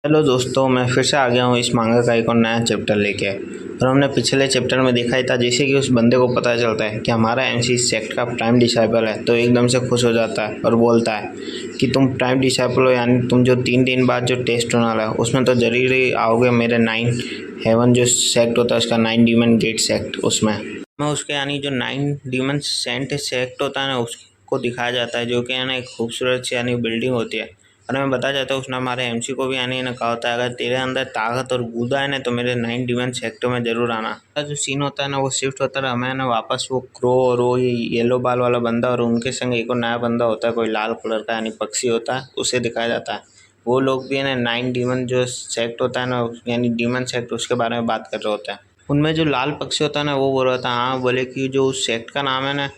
Hello दोस्तों, मैं फिर से आ गया हूँ इस मांगा का एक और नया चैप्टर लेके। और हमने पिछले चैप्टर में देखा ही था, जैसे कि उस बंदे को पता चलता है कि हमारा एमसी इस सेक्ट का प्राइम डिसाइपल है, तो एकदम से खुश हो जाता है और बोलता है कि तुम प्राइम डिसाइपल हो, यानी तुम जो 3 दिन बाद जो टेस्ट होने वाला है उसमें तो जरूर ही आओगे मेरे 9 हेवन जो सेक्ट होता है उसका 9 डीमन गेट सेक्ट। उसमें मैं उसके यानी जो 9 डीमन सेंट सेक्ट होता है ना उसको दिखाया जाता है, जो कि यानी एक खूबसूरत सी यानी बिल्डिंग होती है। और मैं बताया जाता है उसने हमारे एमसी को भी यानी ने कहा होता है, अगर तेरे अंदर ताकत और गुदा है ना तो मेरे 9 डिमन सेक्टर में जरूर आना। जो सीन होता है ना वो शिफ्ट होता है, हमें ना वापस वो क्रो और वो ये येलो बाल वाला बंदा और उनके संग एक और नया बंदा होता है, कोई लाल कलर का यानी पक्षी होता है, उसे दिखाया जाता है। वो लोग भी है ना 9 डीमन जो सेक्ट होता है ना यानी डीमन सेक्ट, उसके बारे में बात कर रहे होते हैं। उनमें जो लाल पक्षी होता है ना वो बोल रहा था, हाँ बोले कि जो उस सेक्ट का नाम है ना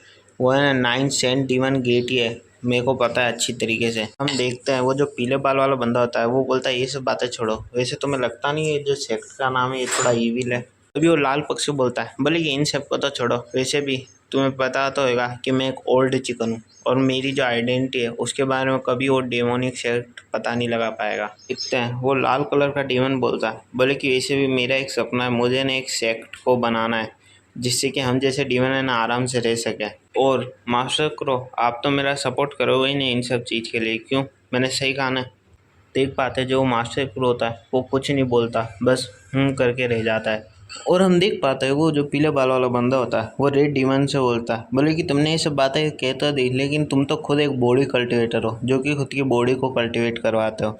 वो है ना 9 सेंट डीमन गेट ही है। मेरे को पता है अच्छी तरीके से। हम देखते हैं वो जो पीले बाल वाला बंदा होता है वो बोलता है ये सब बातें छोड़ो, वैसे तुम्हें लगता नहीं है जो सेक्ट का नाम है ये थोड़ा ईविल है। तभी वो लाल पक्षी बोलता है, बोले कि इन सबको तो छोड़ो, वैसे भी तुम्हें पता तो होगा कि मैं एक ओल्ड चिकन हूँ और मेरी जो आइडेंटिटी है उसके बारे में कभी वो डेमोनिक सेक्ट पता नहीं लगा पाएगा। देखते हैं वो लाल कलर का डेमन बोलता है, बोले कि वैसे भी मेरा एक सपना है, मुझे ना एक सेक्ट को बनाना है जिससे कि हम जैसे डीमन है ना आराम से रह सकें। और मास्टर क्रो आप तो मेरा सपोर्ट करोगे ही नहीं इन सब चीज़ के लिए, क्यों? मैंने सही कहा ना? देख पाते जो मास्टर क्रो होता है वो कुछ नहीं बोलता, बस करके रह जाता है। और हम देख पाते हैं वो जो पीले बाल वाला बंदा होता है वो रेड डीमन से बोलता है, बोले कि तुमने ये सब बातें कहता दी लेकिन तुम तो खुद एक बॉडी कल्टिवेटर हो जो कि खुद की बॉडी को कल्टिवेट करवाते हो।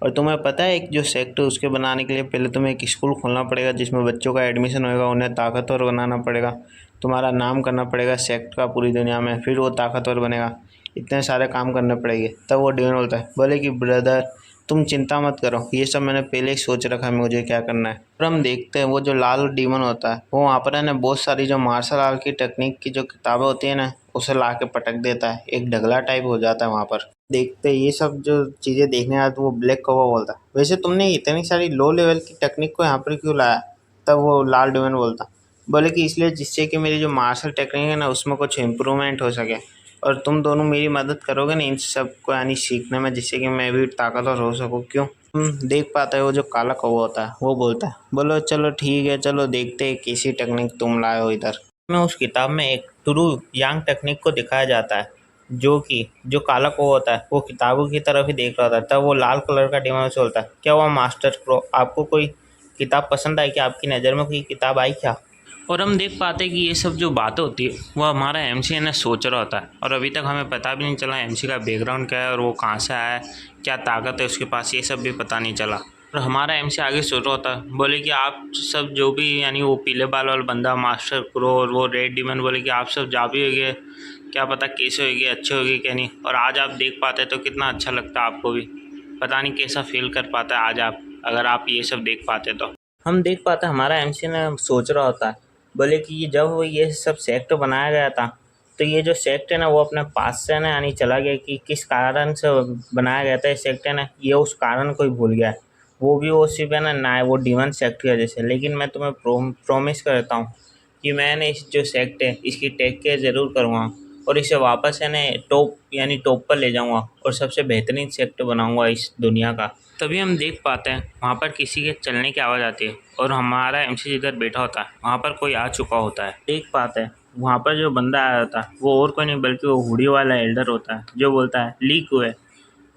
और तुम्हें पता है एक जो सेक्ट है उसके बनाने के लिए पहले तुम्हें एक स्कूल खोलना पड़ेगा जिसमें बच्चों का एडमिशन होएगा, उन्हें ताकतवर बनाना पड़ेगा, तुम्हारा नाम करना पड़ेगा सेक्ट का पूरी दुनिया में, फिर वो ताकतवर बनेगा। इतने सारे काम करने पड़ेंगे तब वो डीमन बोलता है, बोले कि ब्रदर तुम चिंता मत करो, ये सब मैंने पहले ही सोच रखा है मुझे क्या करना है। और हम देखते हैं वो जो लाल डीमन होता है वो वहाँ पर है ना बहुत सारी जो मार्शल आर्ट की टेक्निक की जो किताबें होती है ना उसे ला के पटक देता है, एक ढगला टाइप हो जाता है वहाँ पर। देखते हैं ये सब जो चीज़ें देखने आए तो वो ब्लैक कौवा बोलता है, वैसे तुमने इतनी सारी लो लेवल की टेक्निक को यहाँ पर क्यों लाया? तब वो लाल डीमन बोलता, बोले कि इसलिए जिससे कि मेरी जो मार्शल टेक्निक है ना उसमें कुछ इम्प्रूवमेंट हो सके और तुम दोनों मेरी मदद करोगे ना इन सब को यानी सीखने में, जिससे कि मैं भी ताकतवर हो सकूँ, क्यों? देख पाते हो वो जो काला कौवा होता है वो बोलता है, बोलो चलो ठीक है, चलो देखते हैं किसी टेक्निक तुम लाए हो इधर। में उस किताब में एक ट्रू यांग टेक्निक को दिखाया जाता है, जो कि जो काला कौवा होता है वो किताबों की तरफ ही देख रहा होता है। तब वो लाल कलर का डिमन से बोलता है, क्या हुआ मास्टर प्रो, आपको कोई किताब पसंद आई क्या? आपकी नज़र में कोई किताब आई क्या? और हम देख पाते हैं कि ये सब जो बातें होती है वो हमारा एमसी ने सोच रहा होता है और अभी तक हमें पता भी नहीं चला एमसी का बैकग्राउंड क्या है और वो कहाँ से आया है, क्या ताकत है उसके पास, ये सब भी पता नहीं चला। और हमारा एमसी आगे सोच रहा होता है, बोले कि आप सब जो भी यानी वो पीले बाल वाला बंदा मास्टर क्रो और वो रेड डीमन, बोले कि आप सब जा भी होगे, क्या पता कैसे होगी, अच्छे होगी क्या नहीं। और आज आप देख पाते तो कितना अच्छा लगता है, आपको भी पता नहीं कैसा फील कर पाता है आज आप, अगर आप ये सब देख पाते तो। हम देख पाते हमारा एमसी ने सोच रहा होता है, बोले कि जब ये सब सेक्ट बनाया गया था तो ये जो सेक्ट है ना वो अपने पास से ना यानी चला गया कि किस कारण से बनाया गया था ये सेक्ट है ना, ये उस कारण को ही भूल गया है। वो भी वो सिर्फ है ना वो डीमन सेक्ट की वजह से। लेकिन मैं तुम्हें प्रॉमिस करता हूँ कि मैंने इस जो सेक्ट है इसकी टेक केयर ज़रूर करूँगा और इसे वापस है ना टॉप यानी टॉप पर ले जाऊँगा और सबसे बेहतरीन सेक्ट बनाऊँगा इस दुनिया का। तभी हम देख पाते हैं वहाँ पर किसी के चलने की आवाज़ आती है और हमारा एमसी जिधर बैठा होता है वहाँ पर कोई आ चुका होता है। देख पाते हैं वहाँ पर जो बंदा आया होता है वो और कोई नहीं बल्कि वो हुडी वाला एल्डर होता है, जो बोलता है, लीक हुए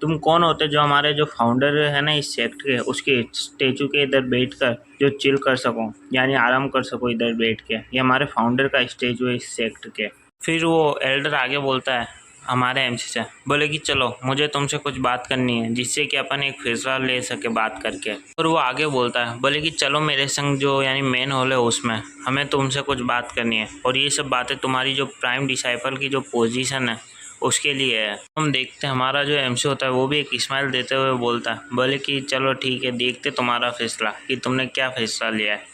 तुम कौन होते जो हमारे जो फाउंडर है ना इस सेक्ट के उसके स्टेचू के इधर बैठ कर जो चिल कर सको यानी आराम कर सको इधर बैठ के, ये हमारे फाउंडर का स्टेचू है इस सेक्ट के। फिर वो एल्डर आगे बोलता है हमारे एमसी से, बोले कि चलो मुझे तुमसे कुछ बात करनी है जिससे कि अपन एक फैसला ले सके बात करके। और वो आगे बोलता है, बोले कि चलो मेरे संग जो यानी मेन हॉल है उसमें हमें तुमसे कुछ बात करनी है और ये सब बातें तुम्हारी जो प्राइम डिसाइपल की जो पोजीशन है उसके लिए है। हम देखते हैं हमारा जो एमसी होता है वो भी एक स्माइल देते हुए बोलता है, बोले कि चलो ठीक है, देखते तुम्हारा फैसला कि तुमने क्या फैसला लिया है।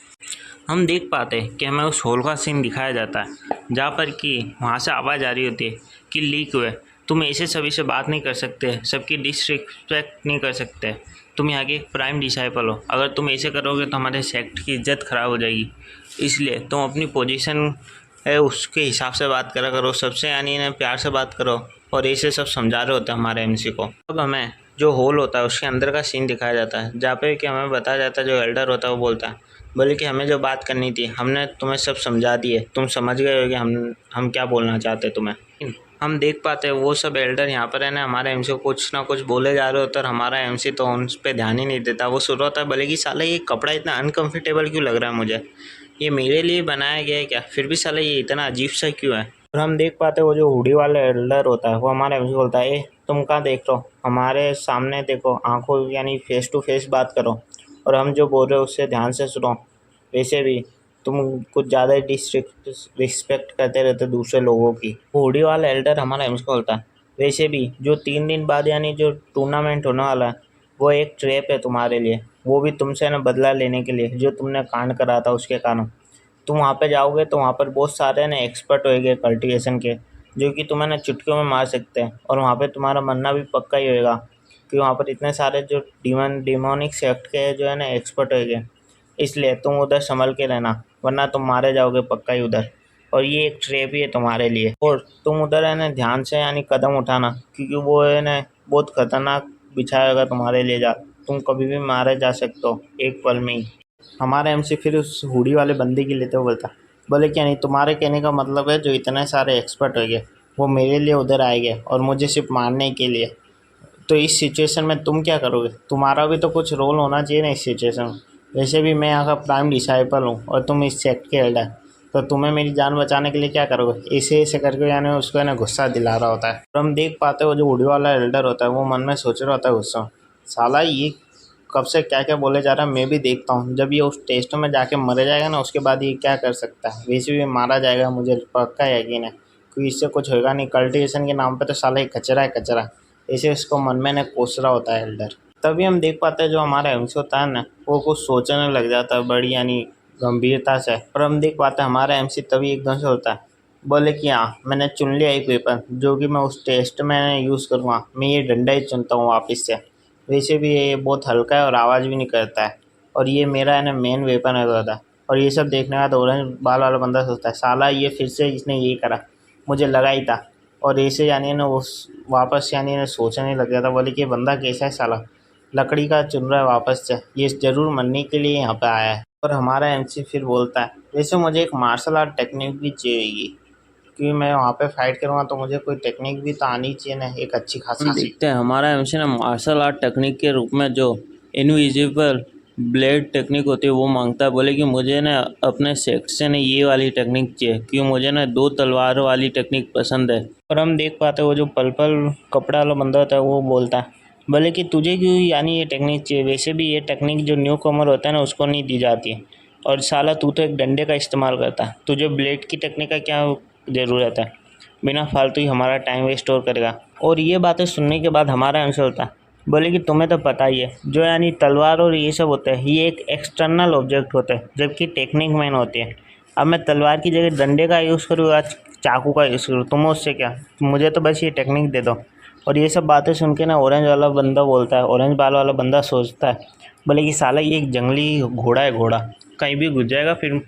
हम देख पाते हैं कि हमें उस हॉल का सीन दिखाया जाता है जहाँ पर कि वहाँ से आवाज़ आ रही होती है कि लीक हुए तुम ऐसे सभी से बात नहीं कर सकते, सबकी डिसरिस्पेक्ट नहीं कर सकते, तुम यहाँ के प्राइम डिसाइपल हो, अगर तुम ऐसे करोगे तो हमारे सेक्ट की इज्जत ख़राब हो जाएगी, इसलिए तुम अपनी पोजीशन है उसके हिसाब से बात करा करो, सबसे यानी ना प्यार से बात करो। और ऐसे सब समझा रहे होते हैं हमारे एमसी को। अब हमें जो होल होता है उसके अंदर का सीन दिखाया जाता है, जहाँ पे कि हमें बताया जाता है, जो एल्डर होता है वो बोलता है, बोले कि हमें जो बात करनी थी हमने तुम्हें सब समझा दी है, तुम समझ गए हो कि हम क्या बोलना चाहते तुम्हें। हम देख पाते हैं वो सब एल्डर यहाँ पर है ना हमारे एमसी को कुछ ना कुछ बोले जा रहे होते हैं और हमारा एमसी तो उन पर ध्यान ही नहीं देता। वो सुन रहा होता है बोले कि साला ये कपड़ा इतना अनकम्फर्टेबल क्यों लग रहा है मुझे, ये मेरे लिए बनाया गया है क्या, फिर भी साला ये इतना अजीब सा क्यों है। और हम देख पाते हैं वो जो हुडी वाला एल्डर होता है वो हमारे एमसी बोलता है, ए तुम कहाँ देख रहे हो, हमारे सामने देखो, आंखों यानी फेस टू फेस बात करो और हम जो बोल रहे हो उससे ध्यान से सुनो। वैसे भी तुम कुछ ज़्यादा ही रिस्पेक्ट करते रहते दूसरे लोगों की। वो हुडी वाला एल्डर हमारा एमसी को बोलता है, वैसे भी जो 3 दिन बाद यानी जो टूर्नामेंट होने वाला है वो एक ट्रैप है तुम्हारे लिए, वो भी तुमसे ना बदला लेने के लिए जो तुमने कांड करा था उसके कारण। तुम वहाँ पे जाओगे तो वहाँ पर बहुत सारे ना एक्सपर्ट होएंगे कल्टीवेशन के, जो कि तुम्हें ना चुटकियों में मार सकते हैं और वहाँ पे तुम्हारा मरना भी पक्का ही होएगा, क्योंकि वहाँ पर इतने सारे जो डिमोनिक सेक्ट के जो है ना एक्सपर्ट होएंगे। इसलिए तुम उधर संभल के रहना वरना तुम मारे जाओगे पक्का ही उधर, और ये एक ट्रैप ही है तुम्हारे लिए। और तुम उधर है ना ध्यान से यानी कदम उठाना, क्योंकि वो है ना बहुत खतरनाक बिछाया होगा तुम्हारे लिए जा, तुम कभी भी मारे जा सकते हो एक पल में ही। हमारा एमसी फिर उस हुडी वाले बंदे की लेते हुए बोलता, बोले क्या नहीं, तुम्हारे कहने का मतलब है जो इतने सारे एक्सपर्ट हो गए वो मेरे लिए उधर आएंगे और मुझे सिर्फ मारने के लिए, तो इस सिचुएशन में तुम क्या करोगे, तुम्हारा भी तो कुछ रोल होना चाहिए ना इस सिचुएशन में। वैसे भी मैं यहाँ का प्राइम डिसाइपल हूँ और तुम इस सेक्ट के एल्डर, तो तुम्हें मेरी जान बचाने के लिए क्या करोगे, ऐसे ऐसे करके यानी उसको है ना गुस्सा दिला रहा होता है। और हम देख पाते हो जो हुडी वाला एल्डर होता है वो मन में सोच रहा होता है गुस्सा, साला ये कब से क्या क्या बोले जा रहा है मैं भी देखता हूँ, जब ये उस टेस्ट में जाके मर जाएगा ना उसके बाद ये क्या कर सकता है, वैसे भी मारा जाएगा मुझे पक्का यकीन है, क्योंकि इससे कुछ होगा नहीं, कल्टिवेशन के नाम पे तो साला एक कचरा है कचरा, ऐसे उसको मन में न कोस रहा होता है एल्डर। तभी हम देख पाते हैं जो हमारा एमसी होता है ना वो कुछ सोचने लग जाता है बड़ी यानी गंभीरता से, और हम देख पाते हैं हमारा एमसी तभी एकदम से होता है, बोले कि हाँ मैंने चुन लिया एक वेपन जो कि मैं उस टेस्ट में यूज़ करूँगा, मैं ये डंडा ही चुनता हूँ वापस से। वैसे भी ये बहुत हल्का है और आवाज़ भी नहीं करता है, और ये मेरा है ना मेन वेपन है होता है। और ये सब देखने के बाद ऑरेंज बाल वाला बंदा सोचता है, साला ये फिर से इसने ये करा, मुझे लगा ही था। और ऐसे यानी ना उस वापस यानी ना सोचने लग गया था, बोले कि ये बंदा कैसा है साला, लकड़ी का चुन रहा है वापस से, ये ज़रूर मरने के लिए यहाँ पे आया है। और हमारा एमसी फिर बोलता है, वैसे मुझे एक मार्शल आर्ट टेक्निक भी चाहिए, क्योंकि मैं वहाँ पे फाइट करूँगा तो मुझे कोई टेक्निक भी तो आनी चाहिए ना, एक अच्छी खासी। देखते हैं हमारा एमसी ना मार्शल आर्ट टेक्निक के रूप में जो इनविजिबल ब्लेड टेक्निक होती है वो मांगता है, बोले कि मुझे ना अपने सेक्ट से ना ये वाली टेक्निक चाहिए, क्योंकि मुझे ना 2 तलवार वाली टेक्निक पसंद है। और हम देख पाते हैं वो जो पल कपड़ा वाला बंदा होता है वो बोलता है, बोले कि तुझे क्यों यानी ये टेक्निक चाहिए, वैसे भी ये टेक्निक जो न्यू कमर होता है ना उसको नहीं दी जाती है, और साला तू तो एक डंडे का इस्तेमाल करता है, तुझे ब्लेड की टेक्निक का क्या ज़रूरत है, बिना फालतू ही हमारा टाइम वेस्ट और करेगा। और ये बातें सुनने के बाद हमारा आंसर होता है, बोले कि तुम्हें तो पता ही है जो यानी तलवार और ये सब होता है ये एक एक्सटर्नल ऑब्जेक्ट होता है जबकि टेक्निक मैन होती है। अब मैं तलवार की जगह डंडे का यूज़ करूँ या चाकू का यूज़ करूँ, तुम्हें उससे क्या, मुझे तो बस ये टेक्निक दे दो। और ये सब बातें सुन के ना ऑरेंज वाला बंदा बोलता है, ऑरेंज बाल वाला बंदा सोचता है, बोले कि साला ये एक जंगली घोड़ा है, घोड़ा कहीं भी घुस जाएगा फिर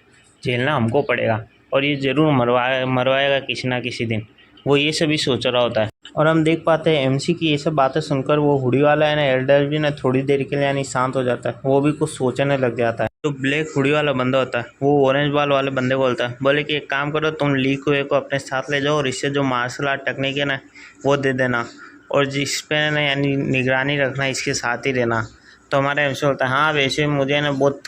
झेलना हमको पड़ेगा, और ये ज़रूर मरवाएगा किसी ना किसी दिन, वो ये सभी सोच रहा होता है। और हम देख पाते हैं एमसी की ये सब बातें सुनकर वो हुडी वाला है ना एल्डर भी ना थोड़ी देर के लिए यानी शांत हो जाता है, वो भी कुछ सोचने लग जाता है। जो ब्लैक हुडी वाला बंदा होता है वो ऑरेंज बाल वाले बंदे बोलता है, बोले कि एक काम करो तुम लीक हुए को अपने साथ ले जाओ और इससे जो मार्शल आर्ट टेक्निक है ना वो दे देना, और जिस पे ना यानी निगरानी रखना इसके साथ ही रहना। तो हमारा एमसी बोलता है, हाँ वैसे मुझे ना बहुत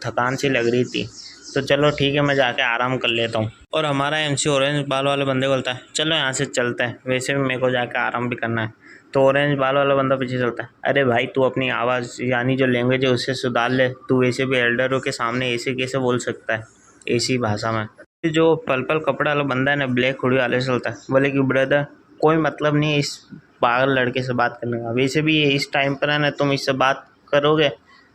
थकान सी लग रही थी, तो चलो ठीक है मैं जाके आराम कर लेता हूँ। और हमारा एमसी ऑरेंज बाल वाले बंदे बोलता है, चलो यहाँ से चलते हैं, वैसे भी मेरे को जाके आराम भी करना है। तो ऑरेंज बाल वाला बंदा पीछे चलता है, अरे भाई तू अपनी आवाज़ यानी जो लैंग्वेज है उससे सुधार ले, तू वैसे भी एल्डरों के सामने ऐसे कैसे बोल सकता है ऐसी भाषा में। जो पल कपड़ा वाला बंदा है ना ब्लैक हुडी वाले से बोलता है, बोले कि ब्रदर कोई मतलब नहीं है इस पागल लड़के से बात करने का, वैसे भी इस टाइम पर है ना तुम इससे बात करोगे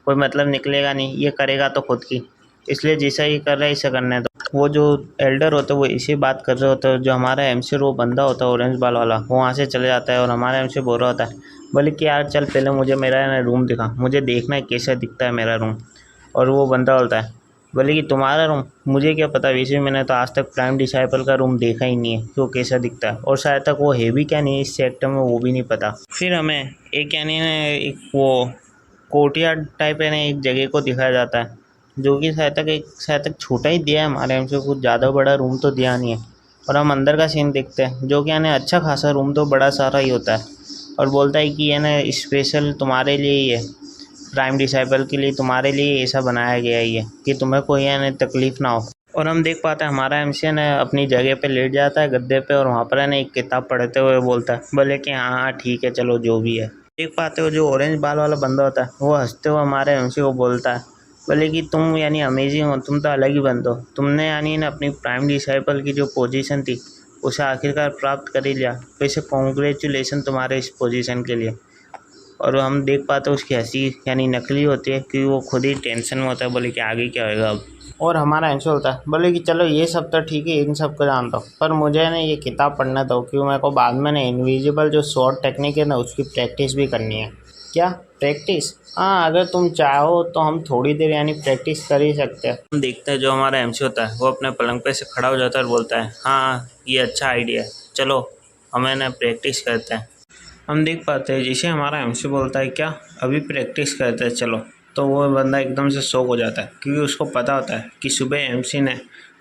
कोई मतलब निकलेगा नहीं, ये करेगा तो खुद की, इसलिए जैसा ही कर रहा है इसे करने दो। वो जो एल्डर होता है वो इसी बात कर रहे होता है, जो हमारा एमसी वो बंदा होता है ऑरेंज बाल वाला वो वहाँ से चले जाता है, और हमारा एमसी बोल रहा होता है, बोले कि यार चल पहले मुझे मेरा रूम दिखा, मुझे देखना है कैसा दिखता है मेरा रूम। और वो बंदा बोलता है, बोले कि तुम्हारा रूम, मुझे क्या पता, वैसे मैंने तो आज तक प्राइम डिसाइपल का रूम देखा ही नहीं है कि वो कैसा दिखता है, और शायद तक वो है भी क्या नहीं इस सेक्टर में वो भी नहीं पता। फिर हमें एक यानी ना एक वो कोर्टयार्ड टाइप है ना एक जगह को दिखाया जाता है, जो कि शायद तक छोटा ही दिया है हमारे हमसे, कुछ ज़्यादा बड़ा रूम तो दिया नहीं है। और हम अंदर का सीन देखते हैं, जो कि यानी अच्छा खासा रूम तो बड़ा सारा ही होता है, और बोलता है कि ये ना स्पेशल तुम्हारे लिए ही है, प्राइम डिसाइपल के लिए तुम्हारे लिए ऐसा बनाया गया है ये, कि तुम्हें कोई यानी तकलीफ़ ना हो। और हम देख पाते हैं हमारा एमसी ने अपनी जगह पे लेट जाता है गद्दे पे, और वहाँ पर है ना एक किताब पढ़ते हुए बोलता है, बोले कि हाँ हाँ ठीक है चलो जो भी है। देख पाते हो जो ऑरेंज बाल वाला बंदा होता है वो हंसते हुए हमारे एमसी को बोलता है, बोले कि तुम यानी अमेजिंग हो, तुम तो अलग ही बंदे हो, तुमने यानी ना अपनी प्राइम डिसाइपल की जो पोजीशन थी उसे आखिरकार प्राप्त कर ही लिया, वैसे कॉन्ग्रेचुलेसन तुम्हारे इस पोजीशन के लिए। और हम देख पाते हैं उसकी हंसी यानी नकली होती है, क्योंकि वो खुद ही टेंशन में होता है, बोले कि आगे क्या होएगा अब। और हमारा आंसर होता है, बोले कि चलो ये सब तो ठीक है, इन सब को जानता हूँ, पर मुझे ना ये किताब पढ़ना दो, क्योंकि मेरे को बाद में ना इनविजिबल जो शॉर्ट टेक्निक है ना उसकी प्रैक्टिस भी करनी है। क्या प्रैक्टिस? हाँ, अगर तुम चाहो तो हम थोड़ी देर यानी प्रैक्टिस कर ही सकते हैं। हम देखते हैं जो हमारा एमसी होता है वो अपने पलंग पे से खड़ा हो जाता है और बोलता है, हाँ ये अच्छा आइडिया है, चलो हमें ना प्रैक्टिस करते हैं। हम देख पाते हैं जैसे हमारा एमसी बोलता है क्या अभी प्रैक्टिस करते हैं चलो, तो वो बंदा एकदम से शॉक हो जाता है, क्योंकि उसको पता होता है कि सुबह एमसी ने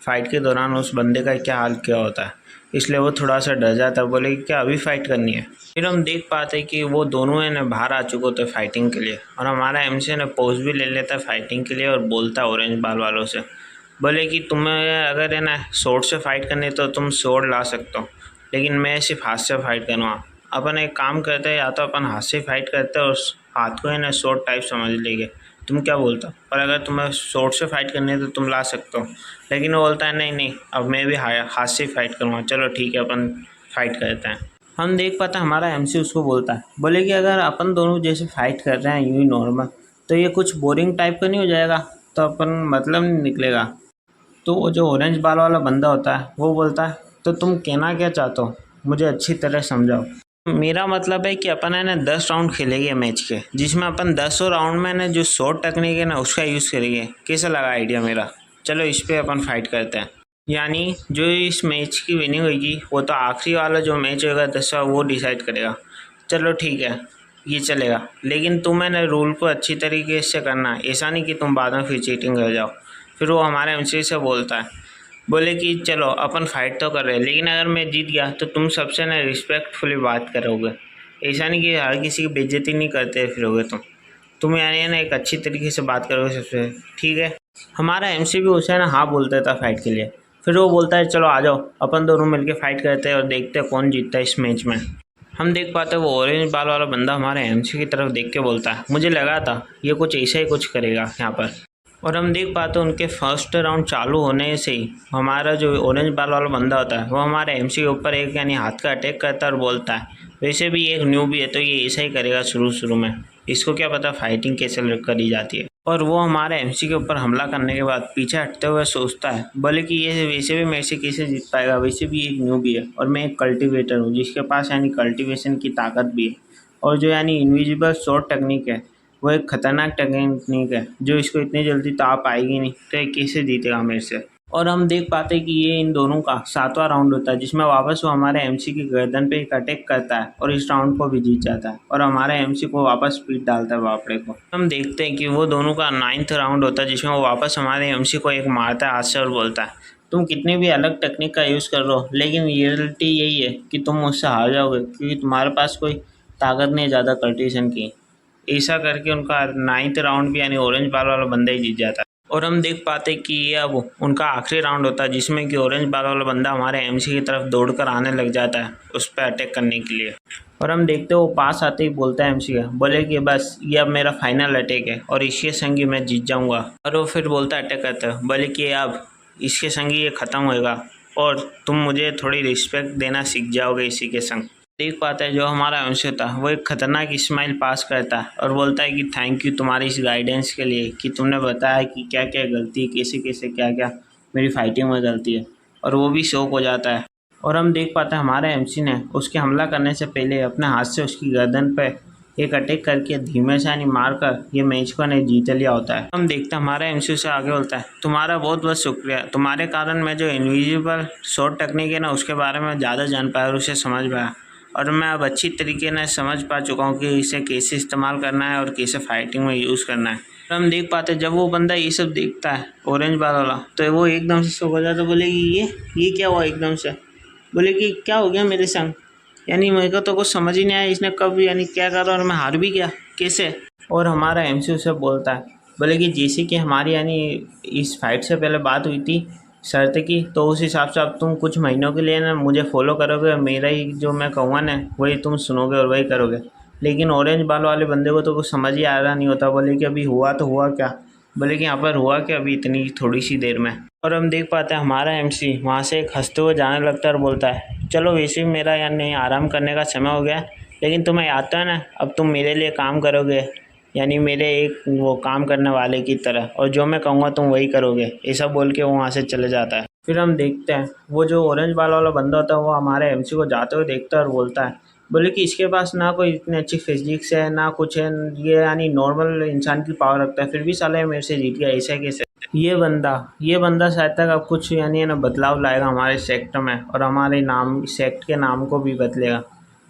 फ़ाइट के दौरान उस बंदे का क्या हाल किया होता है, इसलिए वो थोड़ा सा डर जाता है, बोले कि क्या अभी फ़ाइट करनी है। फिर हम देख पाते हैं कि वो दोनों है ना बाहर आ चुके होते हैं फाइटिंग के लिए, और हमारा एमसी ने पोज भी ले लेता है फाइटिंग के लिए, और बोलता है ऑरेंज बाल वालों से, बोले कि तुम्हें अगर है ना स्वॉर्ड से फाइट करनी है तो तुम स्वॉर्ड ला सकते हो, लेकिन मैं सिर्फ हाथ से फाइट करूँगा। अपन एक काम करते हैं, या तो अपन हाथ से फाइट करते हैं और हाथ को है ना स्वॉर्ड टाइप समझ लेंगे, तुम क्या बोलते हो? पर अगर तुम्हें स्वॉर्ड से फाइट करनी है तो तुम ला सकते हो। लेकिन वो बोलता है नहीं नहीं, अब मैं भी हाथ से फाइट करूँगा, चलो ठीक है अपन फाइट करते हैं। हम देख पाते हैं हमारा एमसी उसको बोलता है, बोले कि अगर अपन दोनों जैसे फाइट कर रहे हैं यूँ ही नॉर्मल, तो ये कुछ बोरिंग टाइप का नहीं हो जाएगा, तो अपन मतलब नहीं निकलेगा। तो वो जो ऑरेंज बाल वाला बंदा होता है वो बोलता है, तो तुम कहना क्या चाहते हो, मुझे अच्छी तरह समझाओ। मेरा मतलब है कि अपन है ना 10 राउंड खेलेंगे मैच के, जिसमें अपन 10 राउंड में ना जो शॉर्ट टेक्निक है ना उसका यूज़ करेंगे। कैसा लगा आइडिया मेरा? चलो इस पे अपन फाइट करते हैं। यानी जो इस मैच की विनिंग होगी वो तो आखिरी वाला जो मैच होगा 10वां वो डिसाइड करेगा। चलो ठीक है ये चलेगा, लेकिन तुम्हें ना रूल को अच्छी तरीके से करना है, ऐसा नहीं कि तुम बाद में फिर चीटिंग कर जाओ। फिर वो हमारे एमसी से बोलता है, बोले कि चलो अपन फाइट तो कर रहे हैं, लेकिन अगर मैं जीत गया तो तुम सबसे ना रिस्पेक्टफुली बात करोगे, ऐसा नहीं कि हर किसी की बेइज्जती नहीं करते फिरोगे तुम यानी ना एक अच्छी तरीके से बात करोगे सबसे, ठीक है। हमारा एमसी भी उसे ना हाँ बोल देता फाइट के लिए। फिर वो बोलता है चलो आ जाओ अपन दोनों मिलके फाइट करते हैं और देखते हैं कौन जीतता है इस मैच में। हम देख पाते हैं वो ऑरेंज बाल वाला बंदा हमारे एमसी की तरफ देख के बोलता है, मुझे लगा था ये कुछ ऐसा ही कुछ करेगा यहाँ पर। और हम देख पाते हैं उनके फर्स्ट राउंड चालू होने से ही हमारा जो ऑरेंज बाल वाला बंदा होता है वो हमारे एमसी के ऊपर एक यानी हाथ का अटैक करता है और बोलता है, वैसे भी एक न्यू भी है तो ये ऐसा ही करेगा शुरू शुरू में, इसको क्या पता फाइटिंग कैसे करी जाती है। और वो हमारे एमसी के ऊपर हमला करने के बाद पीछे हटते हुए सोचता है, बोले कि ये वैसे भी मेरे से कैसे जीत पाएगा, वैसे भी एक न्यू भी है और मैं एक कल्टिवेटर हूँ जिसके पास यानी कल्टिवेशन की ताकत भी है, और जो यानी इनविजिबल शॉट टेक्निक है वो एक खतरनाक टेक्निक है जो इसको इतनी जल्दी तो आ पाएगी नहीं, तो ये कैसे जीतेगा मेरे से। और हम देख पाते हैं कि ये इन दोनों का 7वां राउंड होता है, जिसमें वापस वो हमारे एमसी की गर्दन पे एक अटैक करता है और इस राउंड को भी जीत जाता है, और हमारे एमसी को वापस पीट डालता है बापड़े को। हम देखते हैं कि वो दोनों का 9th राउंड होता है, जिसमें वो वापस हमारे एमसी को एक मारता है हाथ से और बोलता है, तुम कितनी भी अलग टेक्निक का यूज़ कर रहे हो, लेकिन रियलिटी यही है कि तुम मुझसे हार जाओगे, क्योंकि तुम्हारे पास कोई ताकत नहीं है ज़्यादा कल्टिवेशन की। ऐसा करके उनका 9th राउंड भी यानी ऑरेंज बाल वाला बंदा ही जीत जाता है। और हम देख पाते कि ये अब उनका आखिरी राउंड होता है, जिसमें कि ऑरेंज बाल वाला बंदा हमारे एमसी की तरफ दौड़कर आने लग जाता है उस पर अटैक करने के लिए। और हम देखते हैं वो पास आते ही बोलता है एमसी का, बोले कि बस ये अब मेरा फाइनल अटैक है और इसके संग ही मैं जीत जाऊंगा। और वो फिर बोलता है अटैक करता है, बोले कि अब इसके संग ही ये ख़त्म होएगा और तुम मुझे थोड़ी रिस्पेक्ट देना सीख जाओगे इसी के संग। देख पाता है जो हमारा अंश था वो एक खतरनाक स्माइल पास करता है और बोलता है कि थैंक यू तुम्हारी इस गाइडेंस के लिए, कि तुमने बताया कि क्या क्या गलती कैसे कैसे क्या क्या मेरी फाइटिंग में गलती है, और वो भी शौक हो जाता है। और हम देख पाते हैं हमारे एमसी ने उसके हमला करने से पहले अपने हाथ से उसकी गर्दन पे एक अटैक करके धीमे से यानी मार कर ये मैच को नहीं जीत लिया होता है। हम देखते हैं हमारा एमसीयू से आगे बोलता है, तुम्हारा बहुत बहुत शुक्रिया, तुम्हारे कारण मैं जो इनविजिबल शॉट टेक्निक है ना उसके बारे में ज़्यादा जान पाया और उसे समझ पाया, और मैं अब अच्छी तरीके से समझ पा चुका हूँ कि इसे कैसे इस्तेमाल करना है और कैसे फाइटिंग में यूज़ करना है। हम देख पाते जब वो बंदा ये सब देखता है ऑरेंज बाल वाला, तो वो एकदम से सो हो जाता, बोले कि ये क्या हुआ एकदम से, बोले कि क्या हो गया मेरे संग, यानी मेरे को तो कुछ समझ ही नहीं आया इसने कब यानी क्या करा और मैं हार भी गया कैसे। और हमारा एमसीयू से बोलता है, बोले कि जैसे कि हमारी यानी इस फाइट से पहले बात हुई थी शर्त की, तो उस हिसाब से अब तुम कुछ महीनों के लिए ना मुझे फॉलो करोगे और मेरा ही जो मैं कहूँगा ना वही तुम सुनोगे और वही करोगे। लेकिन ऑरेंज बाल वाले बंदे को तो कुछ समझ ही आ रहा नहीं होता, बोले कि अभी हुआ तो हुआ क्या, बोले कि यहाँ पर हुआ क्या अभी इतनी थोड़ी सी देर में। और हम देख पाते हैं हमारा एमसी वहाँ से एक हंसते हुए जाने लगता है और बोलता है, चलो वैसे भी मेरा यानी आराम करने का समय हो गया, लेकिन तुम्हें आता है ना अब तुम मेरे लिए काम करोगे, यानी मेरे एक वो काम करने वाले की तरह, और जो मैं कहूँगा तुम वही करोगे, ऐसा बोल के वो वहाँ से चले जाता है। फिर हम देखते हैं वो जो ऑरेंज बाल वाला बंदा होता है वो हमारे एमसी को जाते हुए देखता है और बोलता है, बोले कि इसके पास ना कोई इतनी अच्छी फिजिक्स है ना कुछ है, ये यानी नॉर्मल इंसान की पावर रखता है, फिर भी साला मेरे से जीत गया, ऐसा कैसे। ये बंदा शायद तक अब कुछ यानी है ना बदलाव लाएगा हमारे सेक्ट में और हमारे नाम सेक्ट के नाम को भी बदलेगा।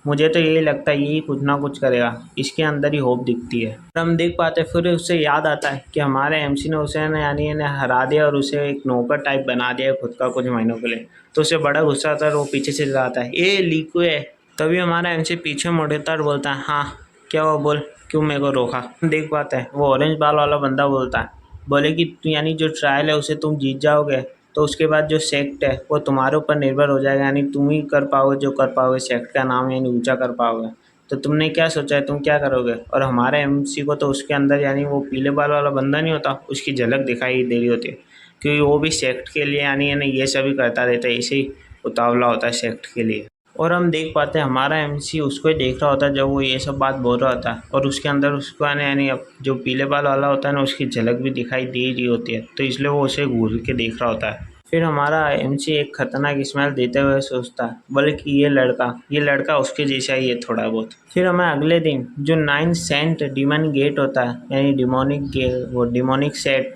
मुझे तो यही लगता है यही कुछ ना कुछ करेगा, इसके अंदर ही होप दिखती है। और हम देख पाते फिर उससे याद आता है कि हमारे एमसी ने उसे ना यानी इन्हें हरा दिया और उसे एक नौकर टाइप बना दिया खुद का कुछ महीनों के लिए, तो उसे बड़ा गुस्सा आता है और वो पीछे से जाता है, ए लीकू है। तभी हमारा एमसी पीछे मुड़ता और बोलता है, हाँ क्या हुआ बोल, क्यों मेरे को रोका। हम देख पाते हैं वो ऑरेंज बाल वाला बंदा बोलता है, बोले कि यानी जो ट्रायल है उसे तुम जीत जाओगे तो उसके बाद जो सेक्ट है वो तुम्हारे ऊपर निर्भर हो जाएगा, यानी तुम ही कर पाओगे जो कर पाओगे, सेक्ट का नाम यानी ऊंचा कर पाओगे। तो तुमने क्या सोचा है तुम क्या करोगे। और हमारे एमसी को तो उसके अंदर यानी वो पीले बाल वाला बंदा नहीं होता उसकी झलक दिखाई दे रही होती है, क्योंकि वो भी सेक्ट के लिए यानी ये सभी करता रहता है, ऐसे ही उतावला होता है सेक्ट के लिए। और हम देख पाते हैं हमारा एमसी उसको ही देख रहा होता है जब वो ये सब बात बोल रहा होता है, और उसके अंदर उसको यानी अब जो पीले बाल वाला होता है ना उसकी झलक भी दिखाई दे रही होती है, तो इसलिए वो उसे घूर के देख रहा होता है। फिर हमारा एमसी एक खतरनाक स्माइल देते हुए सोचता है, बोले कि ये लड़का उसके जैसा ही है थोड़ा बहुत। फिर हमें अगले दिन जो 9 सेंट डिमन गेट होता है यानी डिमोनिक सेट,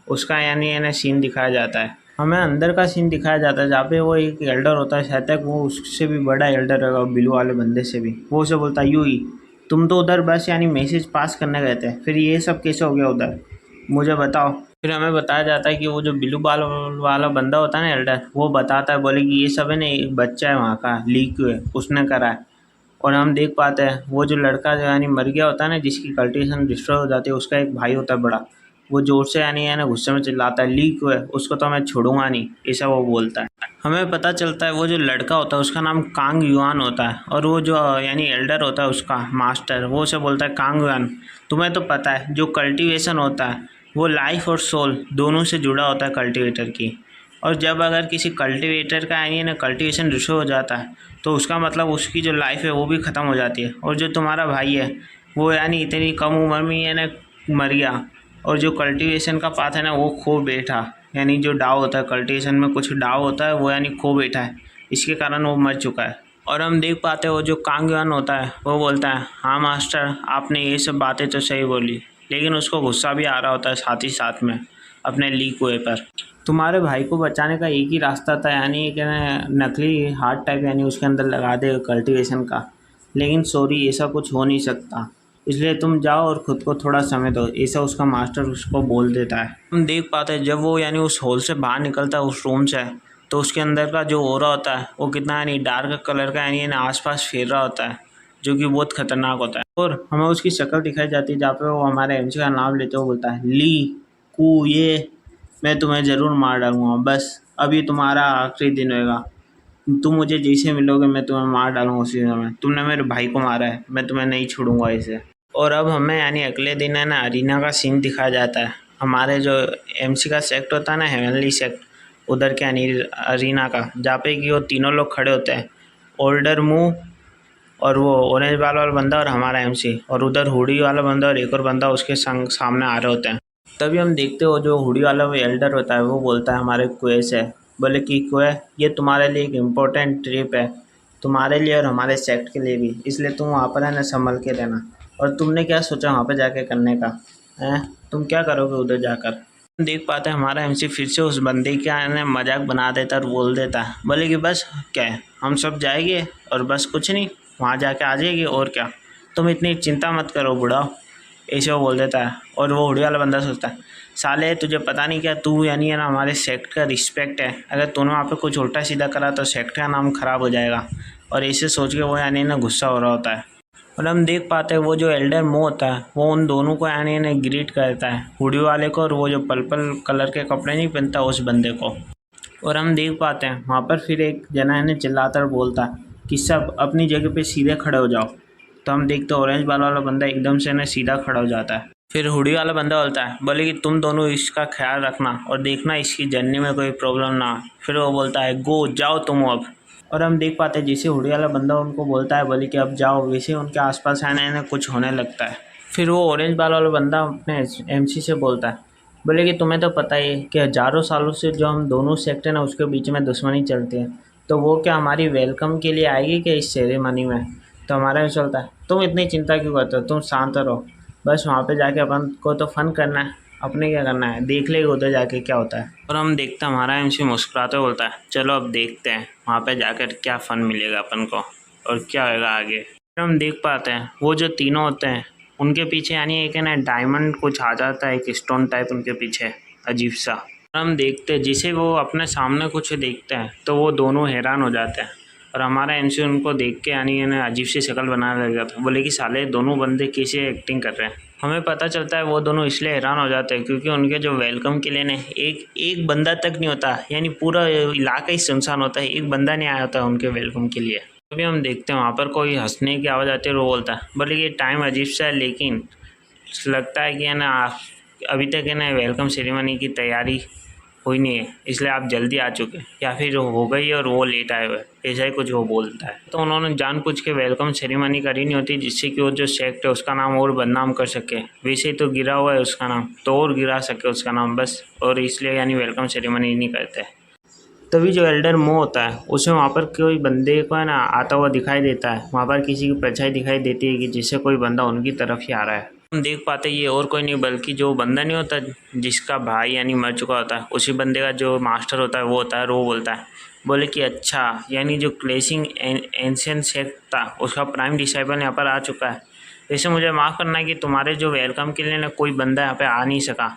उसका यानी सीन दिखाया जाता है। हमें अंदर का सीन दिखाया जाता है जहाँ पे वो एक एल्डर होता है, शायद तक वो उससे भी बड़ा एल्डर होगा बिलू वाले बंदे से भी। वो उसे बोलता है, यूं ही तुम तो उधर बस यानी मैसेज पास करने गए थे, फिर ये सब कैसे हो गया उधर, मुझे बताओ। फिर हमें बताया जाता है कि वो जो बिलू बाल वाला बंदा होता है ना एल्डर, वो बताता है, बोले कि ये सब है ना एक बच्चा है वहाँ का लीक है उसने करा है। और हम देख पाते हैं वो जो लड़का जो यानी मर गया होता है ना जिसकी कल्टिवेशन डिस्ट्रॉय हो जाती है, उसका एक भाई होता है बड़ा, वो जोर से यानी है ना गुस्से में चिल्लाता है, लीक हुआ है उसको तो मैं छोड़ूंगा नहीं, ऐसा वो बोलता है। हमें पता चलता है वो जो लड़का होता है उसका नाम कांग युआन होता है, और वो जो यानी एल्डर होता है उसका मास्टर, वो उसे बोलता है, कांग युआन तुम्हें तो पता है जो कल्टीवेशन होता है वो लाइफ और सोल दोनों से जुड़ा होता है कल्टीवेटर की, और जब अगर किसी कल्टीवेटर का यानी ना कल्टीवेशन डिस्ट्रॉय हो जाता है तो उसका मतलब उसकी जो लाइफ है वो भी ख़त्म हो जाती है। और जो तुम्हारा भाई है वो यानी इतनी कम उम्र में है ना मर गया, और जो कल्टीवेशन का पाथ है ना वो खो बैठा, यानी जो डाव होता है कल्टीवेशन में कुछ डाव होता है वो यानी खो बैठा है, इसके कारण वो मर चुका है। और हम देख पाते हैं वो जो कांगयान होता है वो बोलता है, हाँ मास्टर आपने ये सब बातें तो सही बोली, लेकिन उसको गुस्सा भी आ रहा होता है साथ ही साथ में अपने लीक हुए पर। तुम्हारे भाई को बचाने का एक ही रास्ता था, यानी एक नकली हार्ट टाइप यानी उसके अंदर लगा दे कल्टीवेशन का, लेकिन सॉरी ऐसा कुछ हो नहीं सकता, इसलिए तुम जाओ और ख़ुद को थोड़ा समय दो, ऐसा उसका मास्टर उसको बोल देता है। हम देख पाते हैं जब वो यानी उस हॉल से बाहर निकलता है उस रूम से, तो उसके अंदर का जो ऑरा होता है वो कितना यानी डार्क कलर का यानी आसपास फेर रहा होता है, जो कि बहुत खतरनाक होता है। और हमें उसकी शक्ल दिखाई जाती है जहाँ पे वो हमारे एमसी का नाम लेते हुए बोलता है, ली कू ये मैं तुम्हें ज़रूर मार डालूँगा, बस अभी तुम्हारा आखिरी दिन होगा, तुम मुझे जैसे मिलोगे मैं तुम्हें मार डालूँगा उसी समय, तुमने मेरे भाई को मारा है मैं तुम्हें नहीं छोड़ूंगा ऐसे। और अब हमें यानी अगले दिन है ना अरीना का सीन दिखाया जाता है, हमारे जो एमसी का सेक्ट होता है ना हेवनली सेक्ट, उधर के यानी अरीना का, जहाँ पे कि वो तीनों लोग खड़े होते हैं, ओल्डर मुंह और वो ऑरेंज बाल वाला बंदा और हमारा एमसी, और उधर हुडी वाला बंदा और एक और बंदा उसके संग सामने आ रहे होते हैं। तभी हम देखते हो जो हुडी वाला वो एल्डर होता है वो बोलता है हमारे कुए से, बोले कि कुए ये तुम्हारे लिए एक इम्पोर्टेंट ट्रिप है, तुम्हारे लिए और हमारे सेक्ट के लिए भी, इसलिए तुम वहाँ पर है ना संभल के रहना। और तुमने क्या सोचा वहाँ पर जाके करने का है? तुम क्या करोगे उधर जाकर? देख पाते हैं हमारा एमसी फिर से उस बंदे का है ना मजाक बना देता और बोल देता है, बोले कि बस क्या है, हम सब जाएंगे और बस कुछ नहीं, वहाँ जाके आ जाएगी और क्या, तुम इतनी चिंता मत करो बुढ़ाओ, ऐसे वो बोल देता है। और वो हुडी वाला बंदा सोचता है, साले तुझे पता नहीं क्या, तू यानी है ना हमारे सेक्ट का रिस्पेक्ट है, अगर तूने वहाँ पे कुछ उल्टा सीधा करा तो सेक्ट का नाम खराब हो जाएगा। और ऐसे सोच के वो यानी ना गुस्सा हो रहा होता है। और हम देख पाते हैं वो जो एल्डर मो होता है वो उन दोनों को यानी ना ग्रीट करता है, हुडी वाले को और वो जो पर्पल कलर के कपड़े नहीं पहनता उस बंदे को। और हम देख पाते हैं वहाँ पर फिर एक जना है ना चिल्लाता और बोलता है कि सब अपनी जगह पे सीधे खड़े हो जाओ। तो हम देखते हैं ऑरेंज बाल वाला बंदा एकदम से ना सीधा खड़ा हो जाता है। फिर हुडी वाला बंदा बोलता है, बोले कि तुम दोनों इसका ख्याल रखना और देखना इसकी जर्नी में कोई प्रॉब्लम ना हो। फिर वो बोलता है, गो जाओ तुम अब। और हम देख पाते हैं जैसे हुडी वाला बंदा उनको बोलता है बोले कि अब जाओ, वैसे उनके आसपास आने ना कुछ होने लगता है। फिर वो ऑरेंज बाल वाला बंदा अपने एमसी से बोलता है, बोले कि तुम्हें तो पता ही है कि हज़ारों सालों से जो हम दोनों सेक्ट हैं ना उसके बीच में दुश्मनी चलती है, तो वो क्या हमारी वेलकम के लिए आएगी क्या इस सेरेमनी में? तो हमारा भी चलता है, तुम इतनी चिंता क्यों करते हो, तुम शांत रहो, बस वहाँ पे जाके अपन को तो फन करना है, अपने क्या करना है, देख लेगा उधर जाके क्या होता है। और हम देखते हैं हमारा एमसी मुस्कुराते बोलता है, चलो अब देखते हैं वहाँ पे जाकर क्या फ़न मिलेगा अपन को और क्या होगा आगे। फिर हम देख पाते हैं वो जो तीनों होते हैं उनके पीछे यानी एक है ना डायमंड कुछ आ जाता है, एक स्टोन टाइप उनके पीछे अजीब सा। और हम देखते हैं जिसे वो अपने सामने कुछ देखते हैं तो वो दोनों हैरान हो जाते हैं। और हमारा एमसी उनको देख के यानी है ना अजीब सी शक्ल बनाने लग जाता है, बोले कि साले दोनों बंदे कैसे एक्टिंग कर रहे हैं। हमें पता चलता है वो दोनों इसलिए हैरान हो जाते हैं क्योंकि उनके जो वेलकम के लिए ना एक एक बंदा तक नहीं होता, यानी पूरा इलाका ही सुनसान होता है, एक बंदा नहीं आया होता उनके वेलकम के लिए। अभी हम देखते हैं वहाँ पर कोई हंसने की आवाज़ आती है और वो बोलता है, बोले कि टाइम अजीब सा है लेकिन लगता है कि है ना अभी तक है ना वेलकम सेरेमनी की तैयारी हुई नहीं है, इसलिए आप जल्दी आ चुके हैं या फिर हो गई और वो लेट आए हुए, ऐसा ही कुछ वो बोलता है। तो उन्होंने जानबूझ के वेलकम सेरेमनी करी नहीं होती जिससे कि वो जो सेक्ट है उसका नाम और बदनाम कर सके, वैसे ही तो गिरा हुआ है उसका नाम तो और गिरा सके उसका नाम बस, और इसलिए यानी वेलकम सेरेमनी नहीं करते। तभी जो एल्डर मो होता है उसे वहाँ पर कोई बंदे को है ना आता हुआ दिखाई देता है, वहाँ पर किसी की परछाई दिखाई देती है कि जिससे कोई बंदा उनकी तरफ ही आ रहा है। हम देख पाते ये और कोई नहीं बल्कि जो बंदा नहीं होता जिसका भाई यानी मर चुका होता है, उसी बंदे का जो मास्टर होता है वो होता है और वो बोलता है, बोले कि अच्छा यानी जो क्लेसिंग एंशियंट सेक्ट था उसका प्राइम डिसाइबल यहाँ पर आ चुका है, वैसे मुझे माफ़ करना है कि तुम्हारे जो वेलकम के लिए ना कोई बंदा यहाँ पे आ नहीं सका,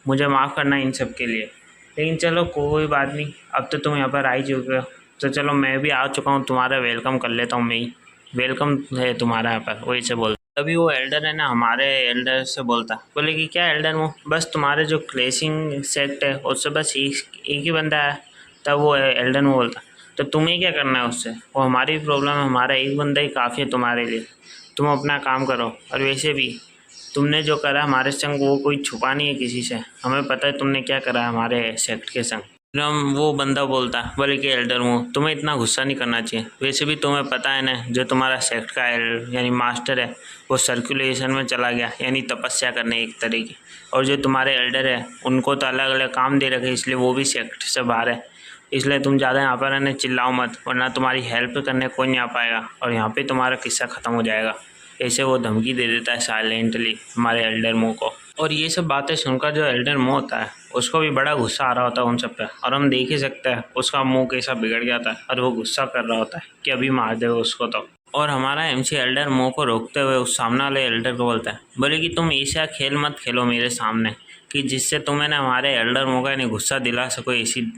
मुझे माफ़ करना है इन सब के लिए, लेकिन चलो कोई बात नहीं, अब तो तुम यहाँ पर आ ही चुके हो तो चलो मैं भी आ चुका हूँ, तुम्हारा वेलकम कर लेता हूँ मैं ही, वेलकम है तुम्हारा यहाँ पर, वही से बोलता। तभी वो एल्डर है ना हमारे एल्डर से बोलता, बोले कि क्या एल्डर वो बस तुम्हारे जो क्लेसिंग सेक्ट है उससे बस एक ही बंदा है। तब वो एल्डर वो बोलता, तो तुम्हें क्या करना है उससे, वो हमारी प्रॉब्लम है, हमारा एक बंदा ही काफ़ी है तुम्हारे लिए, तुम अपना काम करो। और वैसे भी तुमने जो करा हमारे संग वो कोई छुपा नहीं है किसी से, हमें पता है तुमने क्या करा है हमारे सेक्ट के संग। फिर हम वो बंदा बोलता है, बोले कि एल्डर हूँ तुम्हें इतना गुस्सा नहीं करना चाहिए, वैसे भी तुम्हें पता है ना जो तुम्हारा सेक्ट का यानी मास्टर है वो सर्कुलेशन में चला गया यानी तपस्या करने एक तरह की, और जो तुम्हारे एल्डर है उनको तो अलग अलग काम दे रखे इसलिए वो भी सेक्ट से बाहर है, इसलिए तुम ज़्यादा यहाँ पर रहने चिल्लाओ मत वरना तुम्हारी हेल्प करने कोई नहीं आ पाएगा और यहाँ पे तुम्हारा किस्सा ख़त्म हो जाएगा। ऐसे वो धमकी दे देता है साइलेंटली हमारे एल्डर मो को। और ये सब बातें सुनकर जो एल्डर मो होता है उसको भी बड़ा गुस्सा आ रहा होता है उन सब पे, और हम देख ही सकते हैं उसका मुंह कैसा बिगड़ गया था और वो गुस्सा कर रहा होता है कि अभी मार दे उसको तो। और हमारा एमसी एल्डर मो को रोकते हुए उस सामने वाले एल्डर को बोलता है, बोले कि तुम ऐसा खेल मत खेलो मेरे सामने कि जिससे तुम्हें ना हमारे एल्डर मो का नहीं गुस्सा दिला सको, ऐसी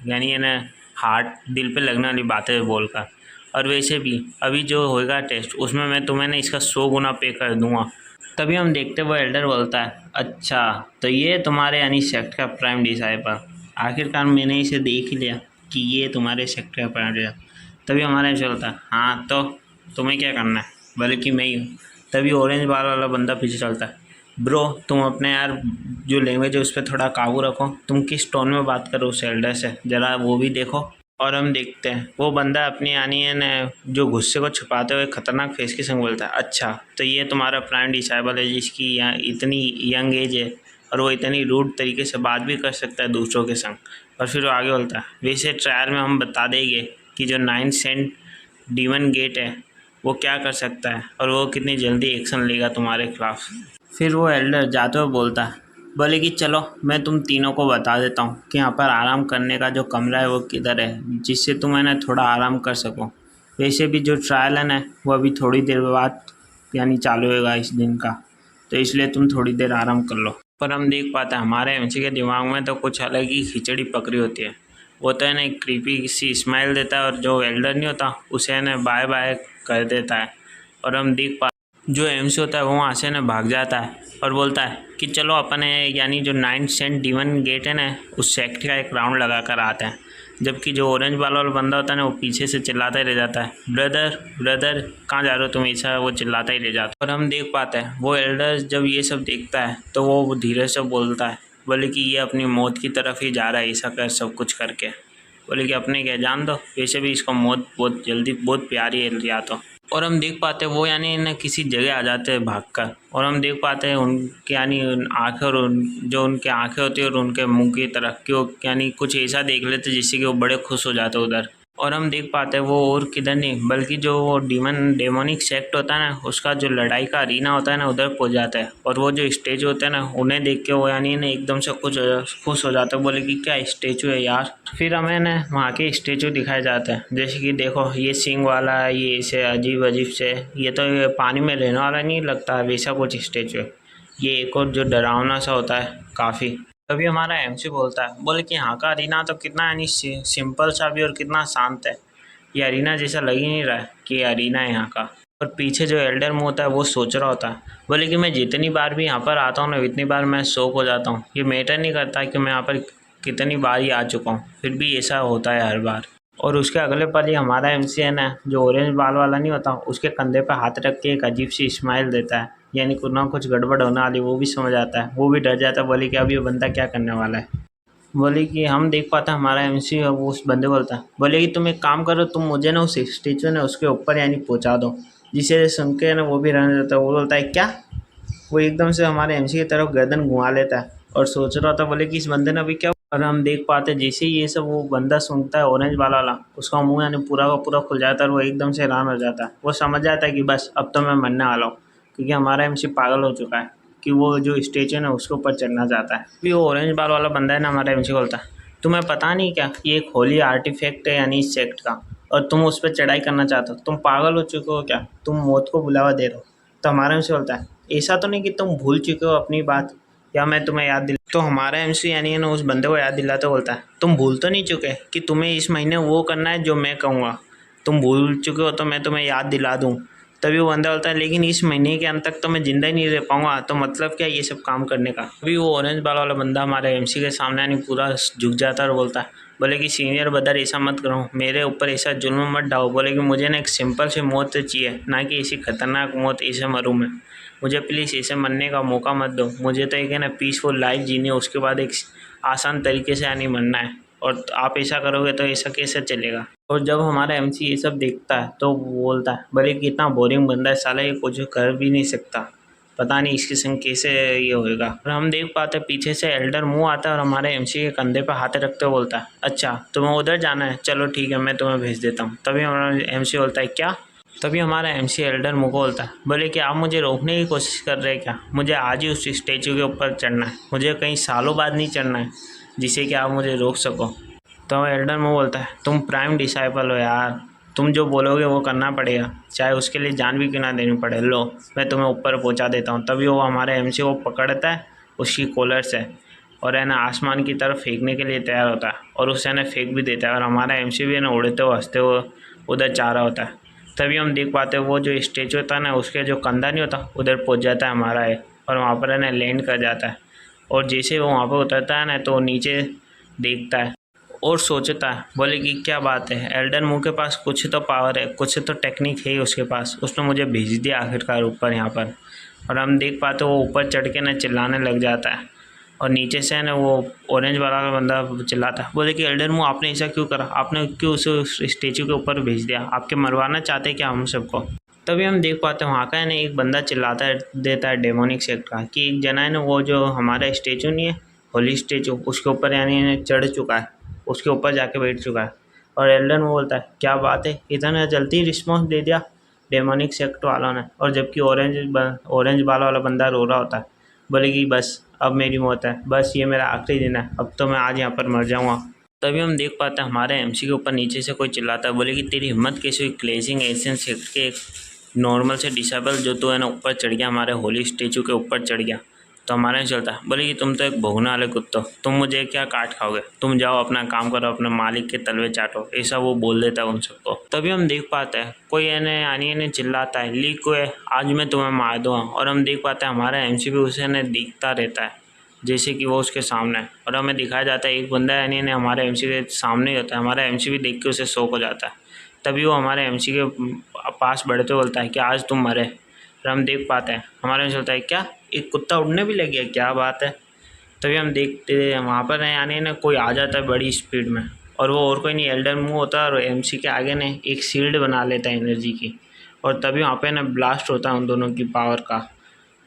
यानी ना हार्ट दिल पे लगने वाली बातें बोलकर। और वैसे भी अभी जो होएगा टेस्ट उसमें मैं तुम्हें ना इसका 100 गुना पे कर दूंगा। तभी हम देखते वो एल्डर बोलता है, अच्छा तो ये तुम्हारे यानी सेक्ट का प्राइम डिसाइपल, आखिरकार मैंने इसे देख ही लिया कि ये तुम्हारे सेक्ट का प्राइम डिसाइपल। तभी हमारा चलता है, हाँ तो तुम्हें क्या करना है, बल्कि मैं ही हूँ। तभी ऑरेंज बाल वाला बंदा पीछे चलता है, ब्रो तुम अपने यार जो लैंग्वेज है उस पर थोड़ा काबू रखो, तुम किस टोन में बात करो उस एल्डर से ज़रा वो भी देखो। और हम देखते हैं वो बंदा अपनी यानी है न जो गुस्से को छुपाते हुए खतरनाक फेस के संग बोलता है, अच्छा तो ये तुम्हारा प्राइम डिसाइबल है जिसकी यहाँ इतनी यंग एज है और वो इतनी रूड तरीके से बात भी कर सकता है दूसरों के संग। और फिर वो आगे बोलता है, वैसे ट्रायल में हम बता देंगे कि जो 9 सेंट डीमन गेट है वो क्या कर सकता है और वो कितनी जल्दी एक्शन लेगा तुम्हारे खिलाफ। फिर वो एल्डर जाते हुए बोलता है, बोले कि चलो मैं तुम तीनों को बता देता हूँ कि यहाँ पर आराम करने का जो कमरा है वो किधर है, जिससे तुम है ना थोड़ा आराम कर सको। वैसे भी जो ट्रायल है ना वो अभी थोड़ी देर बाद यानी चालू होगा इस दिन का, तो इसलिए तुम थोड़ी देर आराम कर लो। पर हम देख पाते हैं हमारे एमसी के दिमाग में तो कुछ अलग ही खिचड़ी पकड़ी होती है। वो तो है ना एक क्रीपी सी स्माइल देता है और जो एल्डर नहीं होता उसे है ना बाय बाय कर देता है। और हम देख पा जो एमसी होता है वो वहाँ से ना भाग जाता है और बोलता है कि चलो अपने यानी जो 9 सेंट डीमन गेट है ना उस सेक्ट का एक राउंड लगा कर आते हैं। जबकि जो ऑरेंज वाला बंदा होता है ना वो पीछे से चिल्लाता ही रह जाता है, ब्रदर ब्रदर कहाँ जा रहे हो तुम, ऐसा वो चिल्लाता ही रह जाता है। और हम देख पाते हैं वो एल्डर जब ये सब देखता है तो वो धीरे से बोलता है, बोले कि ये अपनी मौत की तरफ ही जा रहा है ऐसा कर सब कुछ करके। बोले कि अपने क्या जान दो, वैसे भी इसको मौत बहुत जल्दी बहुत प्यारी है या तो। और हम देख पाते हैं वो यानी ना किसी जगह आ जाते हैं भागकर, और हम देख पाते हैं उनके यानी आँखें और जो उनके आँखें होती है और उनके मुंह की तरफ कि वो यानी कुछ ऐसा देख लेते जिससे कि वो बड़े खुश हो जाते उधर। और हम देख पाते हैं वो और किधर नहीं बल्कि जो वो डेमोनिक सेक्ट होता है ना उसका जो लड़ाई का अरीना होता है ना उधर पहुंच जाता है। और वो जो स्टेज होते हैं ना उन्हें देख के वो यानी ना एकदम से खुश हो जाता है, बोले कि क्या स्टेचू है यार। फिर हमें ना वहाँ के स्टेचू दिखाए जाते हैं, जैसे कि देखो ये सिंग वाला है, ये ऐसे अजीब अजीब से, ये तो ये पानी में रहने वाला नहीं लगता वैसा कुछ स्टेचू है। ये एक और जो डरावना सा होता है काफ़ी। तभी हमारा एमसी बोलता है, बोले कि यहाँ का अरीना तो कितना यानी सिंपल सा भी और कितना शांत है, ये अरीना जैसा लग ही नहीं रहा है कि ये अरीना है यहाँ का। और पीछे जो एल्डर मुंह होता है वो सोच रहा होता है, बोले कि मैं जितनी बार भी यहाँ पर आता हूँ ना उतनी बार मैं शौक हो जाता हूँ, ये मैटर नहीं करता कि मैं यहाँ पर कितनी बार ही आ चुका हूँ, फिर भी ऐसा होता है हर बार। और उसके अगले पल ही हमारा एमसी है ना जो ऑरेंज बाल वाला नहीं होता उसके कंधे पर हाथ रख के एक अजीब सी स्माइल देता है, यानी कुछ ना कुछ गड़बड़ होने वाली वो भी समझ आता है, वो भी डर जाता है। बोले कि अब ये बंदा क्या करने वाला है। बोले कि हम देख पाते हैं हमारा एमसी वो उस बंदे को बोलता है, बोले कि तुम एक काम करो, तुम मुझे ना उस स्टेचू ने उसके ऊपर यानी पहुंचा दो, जिसे सुन के ना वो भी रहने देता है। वो बोलता है क्या, वो एकदम से हमारे एमसी की तरफ गर्दन घुमा लेता है और सोच रहा था बोले कि इस बंदे ने अभी क्या। और हम देख पाते हैं जैसे ही ये सब वो बंदा सुनता है ऑरेंज वाला उसका मुंह यानी पूरा का पूरा खुल जाता है और वो एकदम से हैरान हो जाता है। वो समझ जाता है कि बस अब तो मैं मरने वाला हूँ, क्योंकि हमारा एमसी पागल हो चुका है कि वो जो स्टेज है ना उसके ऊपर चढ़ना चाहता है। भी वो ऑरेंज बाल वाला बंदा है ना हमारा एमसी बोलता है, तुम्हें पता नहीं क्या ये एक होली आर्टिफैक्ट है यानी इस सेक्ट का, और तुम उस पर चढ़ाई करना चाहते हो, तुम पागल हो चुके हो क्या, तुम मौत को बुलावा दे रहे हो। तो हमारा एमसी बोलता है, ऐसा तो नहीं कि तुम भूल चुके हो अपनी बात, या मैं तुम्हें याद दिला। तो हमारा एमसी यानी है ना उस बंदे को याद दिलाते बोलता है, तुम भूल तो नहीं चुके कि तुम्हें इस महीने वो करना है जो मैं कहूँगा, तुम भूल चुके हो तो मैं तुम्हें याद दिला दूँ। तभी वो बंदा बोलता है, लेकिन इस महीने के अंत तक तो मैं जिंदा ही नहीं रह पाऊंगा, तो मतलब क्या ये सब काम करने का। अभी वो ऑरेंज बाल वाला बंदा हमारे एमसी के सामने यानी पूरा झुक जाता है और बोलता है, बोले कि सीनियर ब्रदर ऐसा मत करो, मेरे ऊपर ऐसा जुल्म मत डालो। बोले कि मुझे ना एक सिंपल सी मौत चाहिए, ना कि ऐसी खतरनाक मौत ऐसे मरूँ मैं, मुझे प्लीज़ ऐसे मरने का मौका मत दो। मुझे तो एक है ना पीसफुल लाइफ जीनी है, उसके बाद एक आसान तरीके से यानी मरना है, और आप ऐसा करोगे तो ऐसा कैसे चलेगा। और जब हमारा एमसी ये सब देखता है तो वो बोलता है, बोले कि इतना बोरिंग बंदा है साला, ये कुछ कर भी नहीं सकता, पता नहीं इसके संग कैसे ये होएगा। और हम देख पाते हैं पीछे से एल्डर मुंह आता है और हमारे एमसी के कंधे पर हाथ रखते हुए बोलता है, अच्छा तुम्हें उधर जाना है, चलो ठीक है मैं तुम्हें भेज देता हूँ। तभी हमारा एमसी बोलता है क्या। तभी हमारा एमसी एल्डर मुझे बोलता है, बोले कि आप मुझे रोकने की कोशिश कर रहे हैं क्या, मुझे आज ही उस स्टेचू के ऊपर चढ़ना है, मुझे कहीं सालों बाद नहीं चढ़ना है जिससे कि आप मुझे रोक सको। तो एल्डर मुझे बोलता है, तुम प्राइम डिसाइपल हो यार, तुम जो बोलोगे वो करना पड़ेगा, चाहे उसके लिए जान भी क्यों ना देनी पड़े, लो मैं तुम्हें ऊपर पहुंचा देता हूँ। तभी वो हमारे एमसी को पकड़ता है उसकी कॉलर से और है ना आसमान की तरफ फेंकने के लिए तैयार होता है, और उससे ना फेंक भी देता है, और हमारा एमसी भी है ना उड़ते हुए हंसते हुए उधर जा रहा होता है। तभी हम देख पाते हैं वो जो स्टेचू होता है ना उसके जो कंधा नहीं होता उधर पहुँच जाता है हमारा है, और वहाँ पर है ना लैंड कर जाता है। और जैसे वो वहाँ पर उतरता है ना तो वो नीचे देखता है और सोचता है, बोले कि क्या बात है, एल्डर मुंह के पास कुछ तो पावर है, कुछ तो टेक्निक है उसके पास, उसने मुझे भेज दिया आखिरकार ऊपर यहाँ पर। और हम देख पाते वो ऊपर चढ़ के ना चिल्लाने लग जाता है, और नीचे से ना वो ऑरेंज वाला बंदा चिल्लाता है, बोले कि एल्डर मुंह आपने ऐसा क्यों करा, आपने क्यों उस स्टेचू के ऊपर भेज दिया, आपके मरवाना चाहते क्या हम सबको। तभी हम देख पाते हैं वहाँ का है ना एक बंदा चिल्लाता है देता है डेमोनिक सेक्ट का कि एक जना है ना वो जो हमारा स्टेचू नहीं है होली स्टेचू उसके ऊपर यानी चढ़ चुका है, उसके ऊपर जाके बैठ चुका है, और एल्डन वो बोलता है क्या बात है, इतना जल्दी रिस्पॉन्स दे दिया डेमोनिक सेक्ट वालों ने। और जबकि ऑरेंज बाल वाला बंदा रो रहा होता है, बोले कि बस अब मेरी मौत है, बस ये मेरा आखिरी दिन है, अब तो मैं आज यहाँ पर मर जाऊँगा। तभी हम देख पाते हैं हमारे एमसी के ऊपर नीचे से कोई चिल्लाता है, बोले कि तेरी हिम्मत कैसे हुई क्लेजिंग एशियन सेक्ट के एक नॉर्मल से डिसेबल जो तो है ना ऊपर चढ़ गया, हमारे होली स्टेचू के ऊपर चढ़ गया। तो हमारे यहाँ चलता है, बोले कि तुम तो एक भोगने वाले कुत्तो, तुम मुझे क्या काट खाओगे, तुम जाओ अपना काम करो, अपने मालिक के तलवे चाटो, ऐसा वो बोल देता है उन सबको। तभी हम देख पाते हैं कोई यानी चिल्लाता है लीक को आज मैं तुम्हें मार दूँगा। और हम देख पाते हैं हमारा एमसी भी उसे दिखता रहता है जैसे कि वो उसके सामने है। और हमें दिखाया जाता है एक बंदा यानी हमारे एमसी के सामने ही होता है, हमारा एमसी भी देख के उसे शौक हो जाता है। तभी वो हमारे एमसी के पास बढ़ते बोलता है कि आज तुम मरे। और हम देख पाते हैं हमारे में चलता है क्या एक कुत्ता उड़ने भी लग गया, क्या बात है। तभी हम देखते हैं वहाँ पर यानी कोई आ जाता है बड़ी स्पीड में, और वो और कोई नहीं एल्डर मूव होता है और एमसी के आगे ने एक शील्ड बना लेता है एनर्जी की। और तभी वहाँ पे ब्लास्ट होता है उन दोनों की पावर का।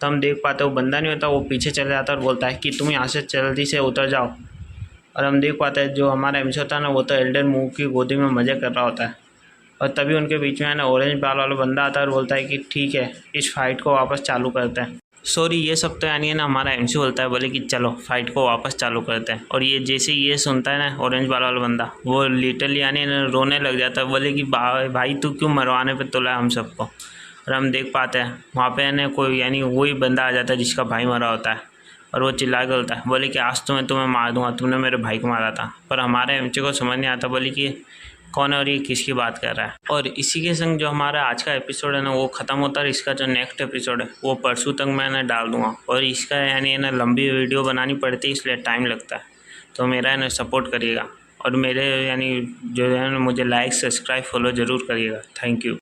तो हम देख पाते हैं वो बंदा नहीं होता, वो पीछे चले जाता है और बोलता है कि तुम यहाँ से जल्दी से उतर जाओ। और हम देख पाते हैं जो हमारा एमसी होता है ना वो तो एल्डर मूव की गोदी में मज़े कर रहा होता है। और तभी उनके बीच में ऑरेंज बाल वाला बंदा आता है और बोलता है कि ठीक है इस फाइट को वापस चालू करते हैं। सॉरी ये सब तो हमारा एमसी बोलता है, बोले कि चलो फाइट को वापस चालू करते हैं। और ये जैसे ये सुनता है ना ऑरेंज बाल वाला बंदा, वो लिटरली रोने लग जाता है, बोले कि भाई तू क्यों मरवाने पे तुला हम सबको। और हम देख पाते हैं वहाँ पे कोई वही बंदा आ जाता है जिसका भाई मरा होता है। और वो चिल्ला के बोलता है, बोले कि आज तो मैं तुम्हें मार दूंगा, तुमने मेरे भाई को मारा था। पर हमारे एमसी को समझ नहीं आता, बोले कि कौन है और ये किसकी बात कर रहा है। और इसी के संग जो हमारा आज का एपिसोड है ना वो ख़त्म होता है। इसका जो नेक्स्ट एपिसोड है वो परसों तक मैं डाल दूँगा। और इसका लंबी वीडियो बनानी पड़ती है इसलिए टाइम लगता है, तो मेरा सपोर्ट करिएगा। और मेरे जो है मुझे लाइक सब्सक्राइब फॉलो ज़रूर करिएगा। Thank you.